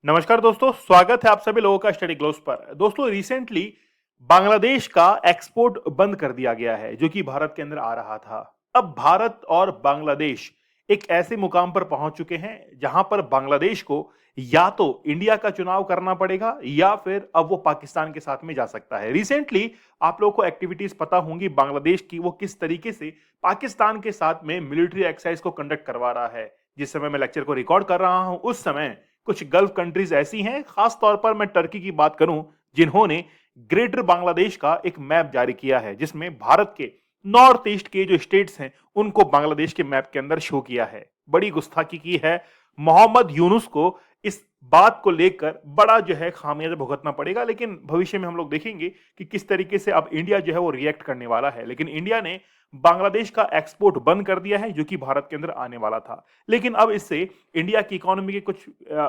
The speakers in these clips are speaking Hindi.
नमस्कार दोस्तों, स्वागत है आप सभी लोगों का स्टडी ग्लोब्स पर। दोस्तों, रिसेंटली बांग्लादेश का एक्सपोर्ट बंद कर दिया गया है जो कि भारत के अंदर आ रहा था। अब भारत और बांग्लादेश एक ऐसे मुकाम पर पहुंच चुके हैं जहां पर बांग्लादेश को या तो इंडिया का चुनाव करना पड़ेगा या फिर अब वो पाकिस्तान के साथ में जा सकता है। रिसेंटली आप लोगों को एक्टिविटीज पता होंगी बांग्लादेश की, वो किस तरीके से पाकिस्तान के साथ में मिलिट्री एक्सरसाइज को कंडक्ट करवा रहा है। जिस समय मैं लेक्चर को रिकॉर्ड कर रहा हूं उस समय कुछ गल्फ कंट्रीज ऐसी हैं, खास तौर पर मैं टर्की की बात करूं, जिन्होंने ग्रेटर बांग्लादेश का एक मैप जारी किया है जिसमें भारत के नॉर्थ ईस्ट के जो स्टेट्स हैं उनको बांग्लादेश के मैप के अंदर शो किया है। बड़ी गुस्ताखी की है। मोहम्मद यूनुस को इस बात को लेकर बड़ा जो है खामियाजा भुगतना पड़ेगा, लेकिन भविष्य में हम लोग देखेंगे कि किस तरीके से अब इंडिया जो है वो रिएक्ट करने वाला है। लेकिन इंडिया ने बांग्लादेश का एक्सपोर्ट बंद कर दिया है जो कि भारत के अंदर आने वाला था। लेकिन अब इससे इंडिया की इकोनॉमी के कुछ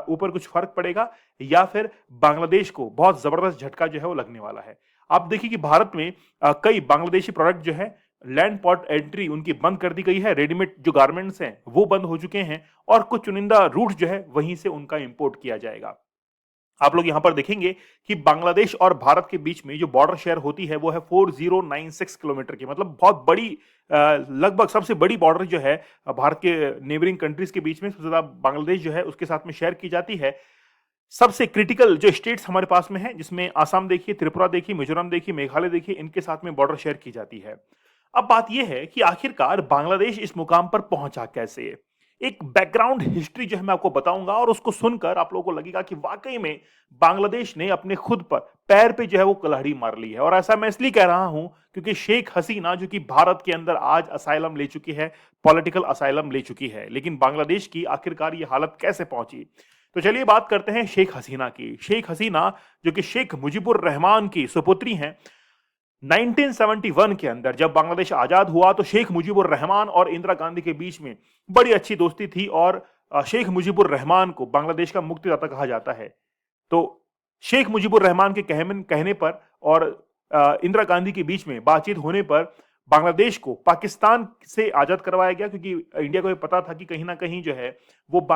ऊपर कुछ फर्क पड़ेगा या फिर बांग्लादेश को बहुत जबरदस्त झटका जो है वो लगने वाला है। आप देखिए कि भारत में कई बांग्लादेशी प्रोडक्ट जो है लैंड पोर्ट एंट्री उनकी बंद कर दी गई है। रेडीमेड जो गारमेंट्स हैं वो बंद हो चुके हैं और कुछ चुनिंदा रूट जो है वहीं से उनका इंपोर्ट किया जाएगा। आप लोग यहां पर देखेंगे कि बांग्लादेश और भारत के बीच में जो बॉर्डर शेयर होती है वो है 4096 किलोमीटर की, मतलब बहुत बड़ी लगभग सबसे बड़ी बॉर्डर जो है भारत के नेबरिंग कंट्रीज के बीच में सबसे ज्यादा बांग्लादेश जो है उसके साथ में शेयर की जाती है। सबसे क्रिटिकल जो स्टेट्स हमारे पास में है जिसमें आसाम देखिए, त्रिपुरा देखिए, मिजोरम देखिए, मेघालय देखिए, इनके साथ में बॉर्डर शेयर की जाती है। अब बात यह है कि आखिरकार बांग्लादेश इस मुकाम पर पहुंचा कैसे। एक बैकग्राउंड हिस्ट्री जो है मैं आपको बताऊंगा और उसको सुनकर आप लोगों को लगेगा कि वाकई में बांग्लादेश ने अपने खुद पर पैर पे जो है वो कुल्हाड़ी मार ली है। और ऐसा मैं इसलिए कह रहा हूं क्योंकि शेख हसीना जो कि भारत के अंदर आज असाइलम ले चुकी है, पॉलिटिकल असाइलम ले चुकी है, लेकिन बांग्लादेश की आखिरकार ये हालत कैसे पहुंची। तो चलिए बात करते हैं शेख हसीना की। शेख हसीना जो कि शेख मुजीबुर रहमान की सुपुत्री हैं। 1971 के अंदर जब बांग्लादेश आजाद हुआ तो शेख मुजीबुर रहमान और इंदिरा गांधी के बीच में बड़ी अच्छी दोस्ती थी और शेख मुजीबुर रहमान को बांग्लादेश का मुक्तिदाता कहा जाता है। तो शेख मुजीबुर रहमान के कहने पर और इंदिरा गांधी के बीच में बातचीत होने पर बांग्लादेश को पाकिस्तान से आजाद करवाया गया, क्योंकि इंडिया को ये पता था कि कहीं ना कहीं जो है वो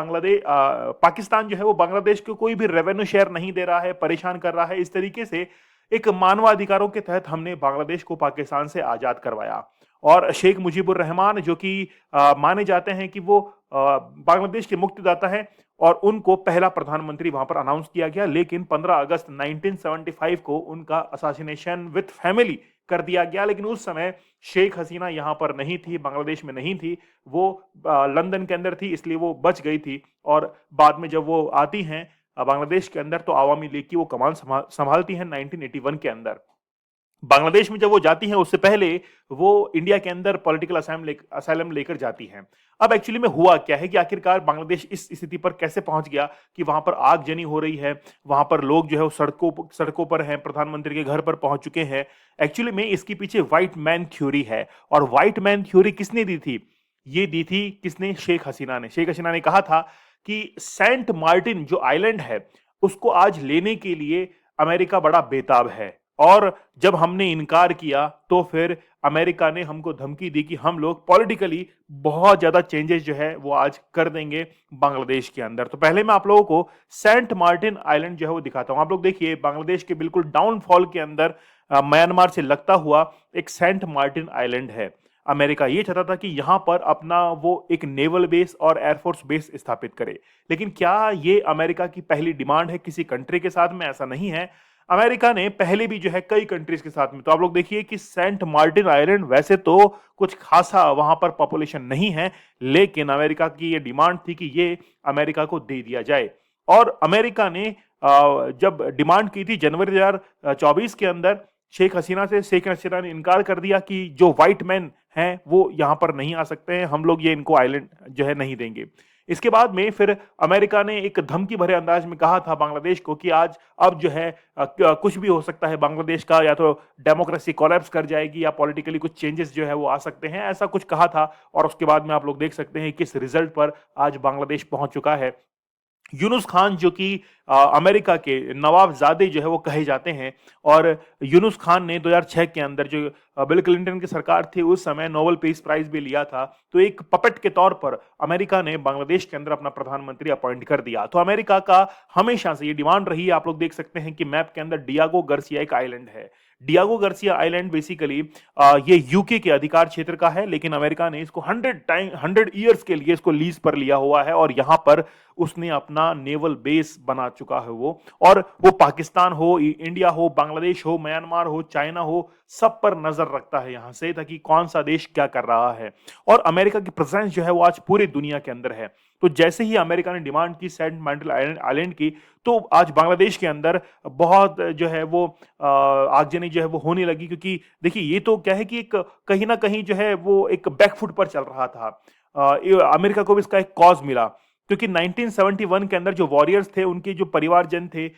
पाकिस्तान जो है वो बांग्लादेश को कोई भी रेवेन्यू शेयर नहीं दे रहा है, परेशान कर रहा है। इस तरीके से एक मानवाधिकारों के तहत हमने बांग्लादेश को पाकिस्तान से आजाद करवाया। और शेख मुजीबुर रहमान जो कि माने जाते हैं कि वो बांग्लादेश के मुक्तिदाता हैं और उनको पहला प्रधानमंत्री वहां पर अनाउंस किया गया। लेकिन 15 अगस्त 1975 को उनका असैसिनेशन विथ फैमिली कर दिया गया। लेकिन उस समय शेख हसीना यहां पर नहीं थी, बांग्लादेश में नहीं थी, वो लंदन के अंदर थी, इसलिए वो बच गई थी। और बाद में जब वो आती हैं बांग्लादेश के अंदर तो आवामी लीग की वो कमान संभालती हैं 1981 के अंदर। बांग्लादेश में जब वो जाती हैं उससे पहले वो इंडिया के अंदर पॉलिटिकल असाइलम लेकर जाती हैं। अब एक्चुअली में हुआ क्या है कि आखिरकार बांग्लादेश इस स्थिति पर कैसे पहुंच गया कि वहां पर आगजनी हो रही है, वहां पर लोग जो है वो सड़कों पर हैं, प्रधानमंत्री के घर पर पहुंच चुके हैं। एक्चुअली में इसके पीछे व्हाइट मैन थ्योरी है। और व्हाइट मैन थ्योरी किसने दी थी? ये दी थी किसने? शेख हसीना ने। शेख हसीना ने कहा था कि सेंट मार्टिन जो आइलैंड है उसको आज लेने के लिए अमेरिका बड़ा बेताब है। और जब हमने इनकार किया तो फिर अमेरिका ने हमको धमकी दी कि हम लोग पॉलिटिकली बहुत ज्यादा चेंजेस जो है वो आज कर देंगे बांग्लादेश के अंदर। तो पहले मैं आप लोगों को सेंट मार्टिन आइलैंड जो है वो दिखाता हूं। आप लोग देखिए बांग्लादेश के बिल्कुल डाउनफॉल के अंदर म्यांमार से लगता हुआ एक सेंट मार्टिन आइलैंड है। अमेरिका ये चाहता था कि यहां पर अपना वो एक नेवल बेस और एयरफोर्स बेस स्थापित करे। लेकिन क्या ये अमेरिका की पहली डिमांड है किसी कंट्री के साथ में? ऐसा नहीं है। अमेरिका ने पहले भी जो है कई कंट्रीज के साथ में, तो आप लोग देखिए कि सेंट मार्टिन आइलैंड वैसे तो कुछ खासा वहां पर पॉपुलेशन नहीं है, लेकिन अमेरिका की ये डिमांड थी कि ये अमेरिका को दे दिया जाए। और अमेरिका ने जब डिमांड की थी जनवरी 2024 के अंदर, शेख हसीना ने इनकार कर दिया कि जो व्हाइट मैन हैं वो यहां पर नहीं आ सकते हैं, हम लोग ये इनको आइलैंड जो है नहीं देंगे। इसके बाद में फिर अमेरिका ने एक धमकी भरे अंदाज में कहा था बांग्लादेश को कि आज अब जो है कुछ भी हो सकता है बांग्लादेश का, या तो डेमोक्रेसी कोलैप्स कर जाएगी या पॉलिटिकली कुछ चेंजेस जो है वो आ सकते हैं, ऐसा कुछ कहा था। और उसके बाद में आप लोग देख सकते हैं किस रिजल्ट पर आज बांग्लादेश पहुंच चुका है। यूनुस खान जो कि अमेरिका के नवाबजादे जो है वो कहे जाते हैं। और यूनुस खान ने 2006 के अंदर जो बिल क्लिंटन की सरकार थी उस समय नोबेल पीस प्राइज भी लिया था। तो एक पपेट के तौर पर अमेरिका ने बांग्लादेश के अंदर अपना प्रधानमंत्री अपॉइंट कर दिया। तो अमेरिका का हमेशा से ये डिमांड रही है। आप लोग देख सकते हैं कि मैप के अंदर डियागो गार्सिया एक आइलैंड है। डियागो गार्सिया आइलैंड बेसिकली ये यूके के अधिकार क्षेत्र का है, लेकिन अमेरिका ने इसको 100 ईयर्स के लिए इसको लीज पर लिया हुआ है और यहां पर उसने अपना नेवल बेस बना चुका है वो। और वो पाकिस्तान हो, इंडिया हो, बांग्लादेश हो, म्यांमार हो, चाइना हो, सब पर नजर रखता है यहां से, ताकि कौन सा देश क्या कर रहा है। और अमेरिका की प्रेजेंस जो है वो आज पूरी दुनिया के अंदर है। तो जैसे ही अमेरिका ने डिमांड की सेंट मार्टिन आइलैंड की, तो आज बांग्लादेश के अंदर बहुत जो है वो आगजनी जो है वो होने लगी। क्योंकि देखिए ये तो क्या है कि एक कहीं ना कहीं जो है वो एक बैकफुट पर चल रहा था। अमेरिका को भी इसका एक कॉज मिला, क्योंकि 1971 के अंदर जो वॉरियर्स थे उनके जो परिवारजन थे,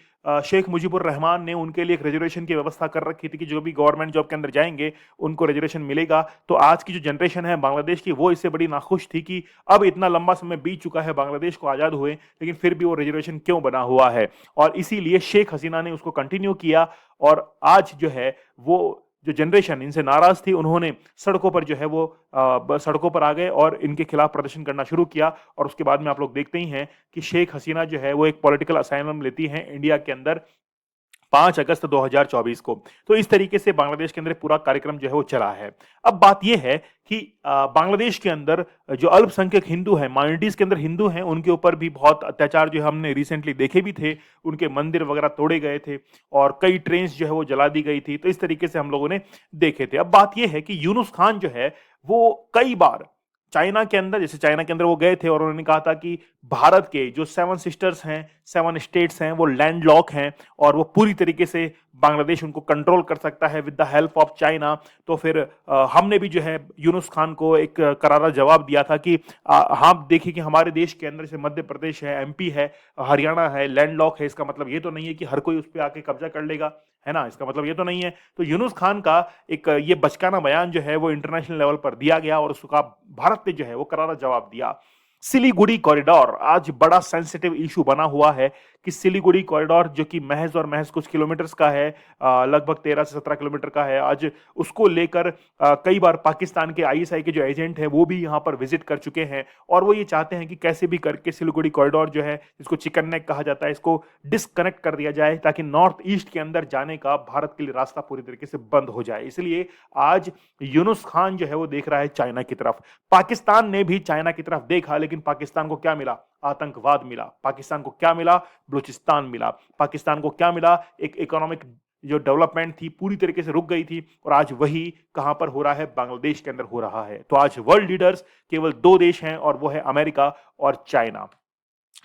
शेख मुजीबुर रहमान ने उनके लिए एक रिजर्वेशन की व्यवस्था कर रखी थी कि जो भी गवर्नमेंट जॉब के अंदर जाएंगे उनको रिजर्वेशन मिलेगा। तो आज की जो जनरेशन है बांग्लादेश की वो इससे बड़ी नाखुश थी कि अब इतना लंबा समय बीत चुका है बांग्लादेश को आजाद हुए, लेकिन फिर भी वो रिजर्वेशन क्यों बना हुआ है। और इसीलिए शेख हसीना ने उसको कंटिन्यू किया। और आज जो है वो जो जनरेशन इनसे नाराज थी, उन्होंने सड़कों पर जो है वो सड़कों पर आ गए और इनके खिलाफ प्रदर्शन करना शुरू किया। और उसके बाद में आप लोग देखते ही हैं कि शेख हसीना जो है वो एक पॉलिटिकल असाइलम लेती हैं इंडिया के अंदर 5 अगस्त 2024 को। तो इस तरीके से बांग्लादेश के अंदर पूरा कार्यक्रम जो है वो चला है। अब बात यह है कि बांग्लादेश के अंदर जो अल्पसंख्यक हिंदू हैं, माइनॉरिटीज के अंदर हिंदू हैं, उनके ऊपर भी बहुत अत्याचार जो हमने रिसेंटली देखे भी थे। उनके मंदिर वगैरह तोड़े गए थे और कई ट्रेन्स जो है वो जला दी गई थी। तो इस तरीके से हम लोगों ने देखे थे। अब बात यह है कि यूनुस खान जो है वो कई बार चाइना के अंदर, जैसे चाइना के अंदर वो गए थे और उन्होंने कहा था कि भारत के जो 7 सिस्टर्स हैं, 7 स्टेट्स हैं, वो लैंडलॉक हैं और वो पूरी तरीके से बांग्लादेश उनको कंट्रोल कर सकता है with the help of China. तो फिर हमने भी जो है यूनुस खान को एक करारा जवाब दिया था कि हाँ देखिए कि हमारे देश के अंदर से मध्य प्रदेश है, एमपी है, हरियाणा है, लैंडलॉक है। इसका मतलब ये तो नहीं है कि हर कोई उस पर आके कब्जा कर लेगा, है ना। इसका मतलब ये तो नहीं है। तो यूनुस खान का एक ये बचकाना बयान जो है वो इंटरनेशनल लेवल पर दिया गया और उसका भारत ने जो है वो करारा जवाब दिया। सिलीगुड़ी कॉरिडोर आज बड़ा सेंसिटिव इशू बना हुआ है कि सिलीगुड़ी कॉरिडोर जो कि महज और महज कुछ किलोमीटर्स का है, लगभग 13 से 17 किलोमीटर का है, आज उसको लेकर कई बार पाकिस्तान के आईएसआई के जो एजेंट हैं वो भी यहाँ पर विजिट कर चुके हैं। और वो ये चाहते हैं कि कैसे भी करके सिलीगुड़ी कॉरिडोर जो है, जिसको चिकन नेक कहा जाता है, इसको डिस्कनेक्ट कर दिया जाए ताकि नॉर्थ ईस्ट के अंदर जाने का भारत के लिए रास्ता पूरी तरीके से बंद हो जाए। इसलिए आज यूनुस खान जो है वो देख रहा है चाइना की तरफ। पाकिस्तान ने भी चाइना की तरफ देखा, लेकिन पाकिस्तान को क्या मिला? आतंकवाद मिला। पाकिस्तान को क्या मिला? बलूचिस्तान मिला। पाकिस्तान को क्या मिला? एक इकोनॉमिक जो डेवलपमेंट थी पूरी तरीके से रुक गई थी। और आज वही कहां पर हो रहा है? बांग्लादेश के अंदर हो रहा है। तो आज वर्ल्ड लीडर्स केवल 2 देश हैं और वो है अमेरिका और चाइना।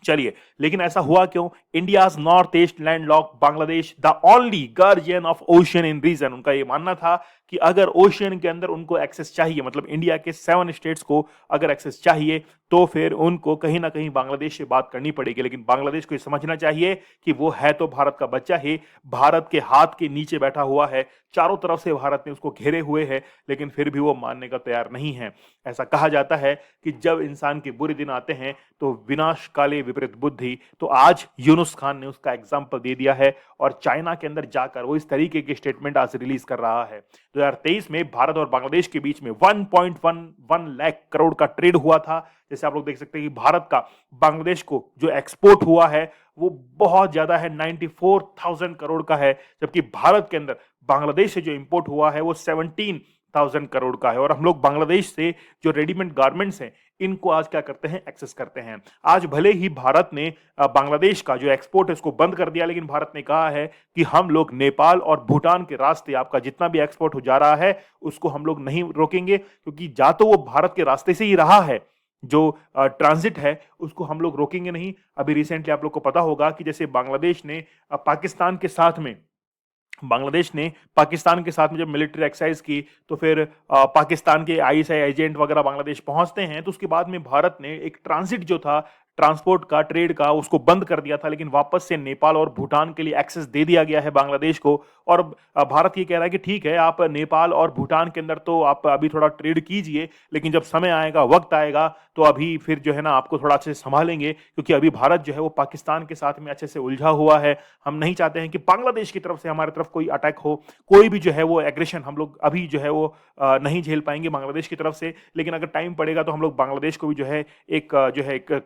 चलिए, लेकिन ऐसा हुआ क्यों? India's north east landlocked Bangladesh the only guardian of ocean in region. उनका यह मानना था कि अगर ओशियन के अंदर उनको एक्सेस चाहिए, मतलब इंडिया के 7 स्टेट्स को अगर एक्सेस चाहिए, तो फिर उनको कहीं ना कहीं बांग्लादेश से बात करनी पड़ेगी। लेकिन बांग्लादेश को समझना चाहिए कि वो है तो भारत का बच्चा ही, भारत के हाथ के नीचे बैठा हुआ है, चारों तरफ से भारत ने उसको घेरे हुए है, लेकिन फिर भी वो मानने का तैयार नहीं है। ऐसा कहा जाता है कि जब इंसान के बुरे दिन आते हैं तो विनाश काले विपरीत बुद्धि। तो आज यूनुस खान ने उसका एग्जाम्पल दे दिया है और चाइना के अंदर जाकर वो इस तरीके की स्टेटमेंट आज रिलीज कर रहा है। 2023 में भारत और बांग्लादेश के बीच में 1.11 लाख करोड़ का ट्रेड हुआ था। जैसे आप लोग देख सकते हैं कि भारत का बांग्लादेश को जो एक्सपोर्ट हुआ है वो बहुत ज्यादा है, 94,000 करोड़ का है, जबकि भारत के अंदर बांग्लादेश से जो इंपोर्ट हुआ है वो 17,000 करोड़ का है। और हम लोग बांग्लादेश से जो रेडीमेड गारमेंट्स हैं इनको आज क्या करते हैं? एक्सेस करते हैं। आज भले ही भारत ने बांग्लादेश का जो एक्सपोर्ट है उसको बंद कर दिया, लेकिन भारत ने कहा है कि हम लोग नेपाल और भूटान के रास्ते आपका जितना भी एक्सपोर्ट हो जा रहा है उसको हम लोग नहीं रोकेंगे, क्योंकि जा तो वो भारत के रास्ते से ही रहा है, जो ट्रांजिट है उसको हम लोग रोकेंगे नहीं। अभी रिसेंटली आप लोग को पता होगा कि जैसे बांग्लादेश ने पाकिस्तान के साथ में जब मिलिट्री एक्सरसाइज की, तो फिर पाकिस्तान के आईएसआई एजेंट वगैरह बांग्लादेश पहुंचते हैं, तो उसके बाद में भारत ने एक ट्रांजिट जो था ट्रांसपोर्ट का, ट्रेड का उसको बंद कर दिया था, लेकिन वापस से नेपाल और भूटान के लिए एक्सेस दे दिया गया है बांग्लादेश को। और भारत ये कह रहा है कि ठीक है, आप नेपाल और भूटान के अंदर तो आप अभी थोड़ा ट्रेड कीजिए, लेकिन जब समय आएगा, वक्त आएगा, तो अभी फिर जो है ना आपको थोड़ा अच्छे से संभालेंगे, क्योंकि अभी भारत जो है वो पाकिस्तान के साथ में अच्छे से उलझा हुआ है। हम नहीं चाहते हैं कि बांग्लादेश की तरफ से हमारी तरफ कोई अटैक हो, कोई भी जो है वो एग्रेशन हम लोग अभी जो है वो नहीं झेल पाएंगे बांग्लादेश की तरफ से। लेकिन अगर टाइम पड़ेगा तो हम लोग बांग्लादेश को भी जो है एक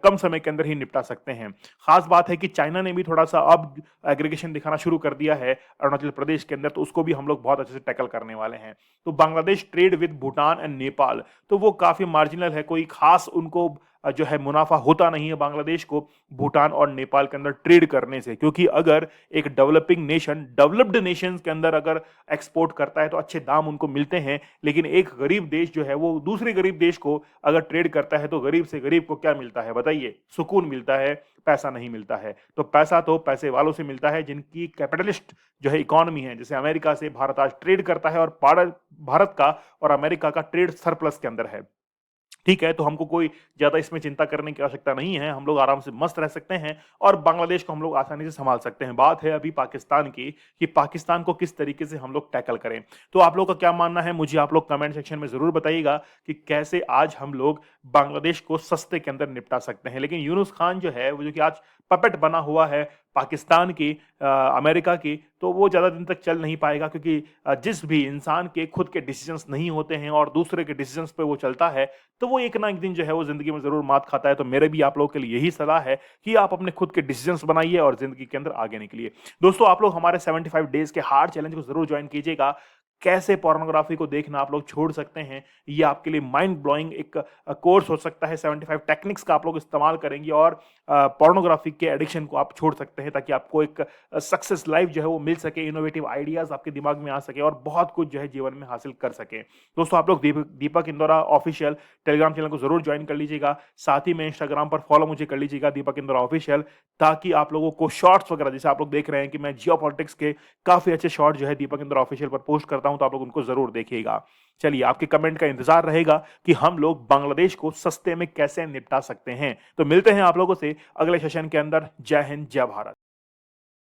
कम समय के अंदर ही निपटा सकते हैं। खास बात है कि चाइना ने भी थोड़ा सा अब एग्रीगेशन दिखाना शुरू कर दिया है अरुणाचल प्रदेश के अंदर, तो उसको भी हम लोग बहुत अच्छे से टैकल करने वाले हैं। तो Bangladesh trade with Bhutan and Nepal तो वो काफी मार्जिनल है, कोई खास उनको जो है मुनाफा होता नहीं है बांग्लादेश को भूटान और नेपाल के अंदर ट्रेड करने से। क्योंकि अगर एक डेवलपिंग नेशन डेवलप्ड नेशंस के अंदर अगर एक्सपोर्ट करता है तो अच्छे दाम उनको मिलते हैं, लेकिन एक गरीब देश जो है वो दूसरे गरीब देश को अगर ट्रेड करता है तो गरीब से गरीब को क्या मिलता है बताइए? सुकून मिलता है, पैसा नहीं मिलता है। तो पैसा तो पैसे वालों से मिलता है जिनकी कैपिटलिस्ट जो है इकोनॉमी है। जैसे अमेरिका से भारत आज ट्रेड करता है और भारत का और अमेरिका का ट्रेड सरप्लस के अंदर है। ठीक है, तो हमको कोई ज़्यादा इसमें चिंता करने की आवश्यकता नहीं है, हम लोग आराम से मस्त रह सकते हैं और बांग्लादेश को हम लोग आसानी से सँभाल सकते हैं। बात है अभी पाकिस्तान की, कि पाकिस्तान को किस तरीके से हम लोग टैकल करें। तो आप लोग का क्या मानना है, मुझे आप लोग कमेंट सेक्शन में ज़रूर बताइएगा कि कैसे आज हम लोग बांग्लादेश को सस्ते के अंदर निपटा सकते हैं। लेकिन यूनुस खान जो है, वो जो कि आज पपेट बना हुआ है पाकिस्तान की, अमेरिका की, तो वो ज़्यादा दिन तक चल नहीं पाएगा। क्योंकि जिस भी इंसान के खुद के डिसीजंस नहीं होते हैं और दूसरे के डिसीजंस पे वो चलता है, तो वो एक ना एक दिन जो है वो ज़िंदगी में ज़रूर मात खाता है। तो मेरे भी आप लोगों के लिए यही सलाह है कि आप अपने खुद के डिसीजंस बनाइए और ज़िंदगी के अंदर आगे निकलिए। दोस्तों, आप लोग हमारे 75 डेज़ के हार्ड चैलेंज को ज़रूर जॉइन कीजिएगा। कैसे पोर्नोग्राफी को देखना आप लोग छोड़ सकते हैं, ये आपके लिए माइंड ब्लोइंग एक कोर्स हो सकता है। 75 टेक्निक्स का आप लोग इस्तेमाल करेंगे और पोर्नोग्राफी के एडिक्शन को आप छोड़ सकते हैं, ताकि आपको एक सक्सेस लाइफ जो है वो मिल सके, इनोवेटिव आइडियाज़ आपके दिमाग में आ सके और बहुत कुछ जो है जीवन में हासिल कर सकें। दोस्तों, आप लोग दीपक इंदौरा ऑफिशियल टेलीग्राम चैनल को ज़रूर ज्वाइन कर लीजिएगा। साथ ही में इंस्टाग्राम पर फॉलो मुझे कर लीजिएगा, दीपक इंदौरा ऑफिशियल, ताकि आप लोगों को शॉर्ट्स वगैरह, जैसे आप लोग देख रहे हैं कि मैं जियोपॉलिटिक्स के काफ़ी अच्छे शॉर्ट जो है दीपक इंदौरा ऑफिशियल पर पोस्ट करता हूं, तो आप लोग उनको ज़रूर देखिएगा। चलिए, आपके कमेंट का इंतजार रहेगा कि हम लोग बांग्लादेश को सस्ते में कैसे निपटा सकते हैं। तो मिलते हैं आप लोगों से अगले सेशन के अंदर। जय हिंद, जय भारत।